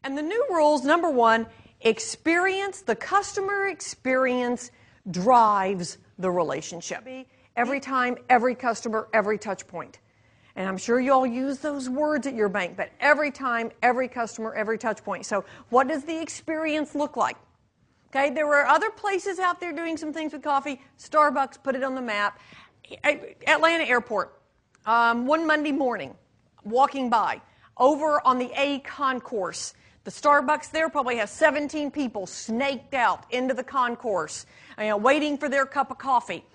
And the new rules, number one, experience, the customer experience drives the relationship. Every time, every customer, every touch point. And I'm sure you all use those words at your bank, but every time, every customer, every touch point. So what does the experience look like? Okay, there were other places out there doing some things with coffee. Starbucks put it on the map. Atlanta Airport, one Monday morning, walking by, over on the A concourse. The Starbucks there probably has 17 people snaked out into the concourse, waiting for their cup of coffee.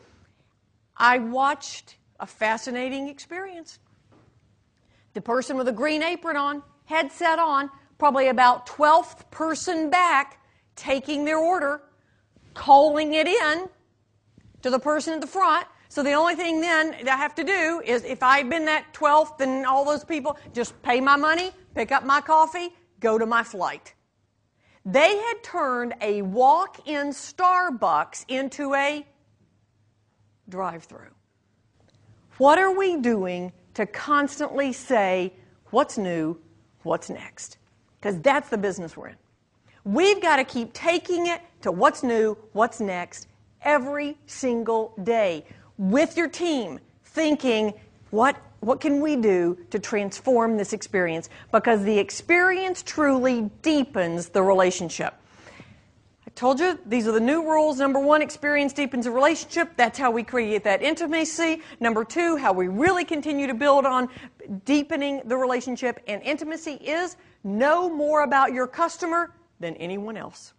I watched a fascinating experience. The person with a green apron on, headset on, probably about 12th person back, taking their order, calling it in to the person at the front. So the only thing then that I have to do is, if I've been that 12th and all those people, just pay my money, pick up my coffee, go to my flight. They had turned a walk-in Starbucks into a drive-through. What are we doing to constantly say, what's new, what's next? Because that's the business we're in. We've got to keep taking it to what's new, what's next, every single day with your team, thinking, what can we do to transform this experience? Because the experience truly deepens the relationship. I told you, these are the new rules. Number one, experience deepens a relationship. That's how we create that intimacy. Number two, how we really continue to build on deepening the relationship and intimacy is know more about your customer than anyone else.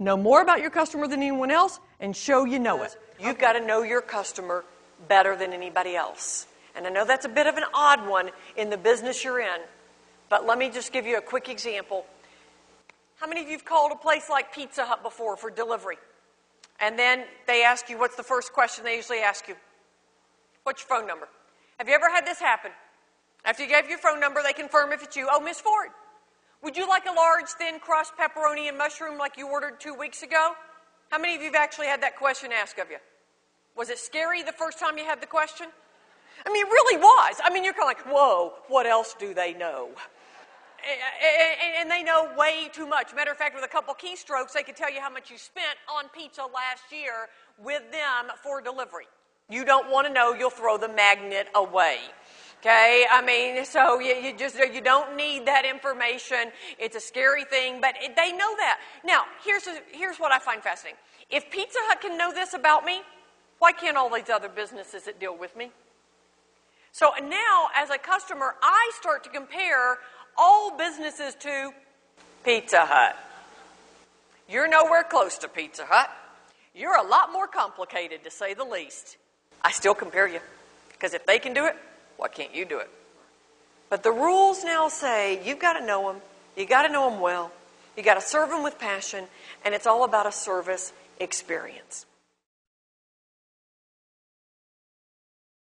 Know more about your customer than anyone else and show you know it. You've got to know your customer better than anybody else. And I know that's a bit of an odd one in the business you're in, but let me just give you a quick example. How many of you have called a place like Pizza Hut before for delivery? And then they ask you, what's the first question they usually ask you? What's your phone number? Have you ever had this happen? After you gave your phone number, they confirm if it's you. Oh, Miss Ford, would you like a large, thin crust pepperoni and mushroom like you ordered 2 weeks ago? How many of you have actually had that question asked of you? Was it scary the first time you had the question? I mean, it really was. I mean, you're kind of like, whoa, what else do they know? And they know way too much. Matter of fact, with a couple keystrokes, they could tell you how much you spent on pizza last year with them for delivery. You don't want to know, you'll throw the magnet away. Okay, I mean, so you don't need that information. It's a scary thing, but they know that. Now, here's what I find fascinating. If Pizza Hut can know this about me, why can't all these other businesses that deal with me? So now, as a customer, I start to compare all businesses to Pizza Hut. You're nowhere close to Pizza Hut. You're a lot more complicated, to say the least. I still compare you, because if they can do it, why can't you do it? But the rules now say you've got to know them. You got to know them well. You got to serve them with passion, and it's all about a service experience.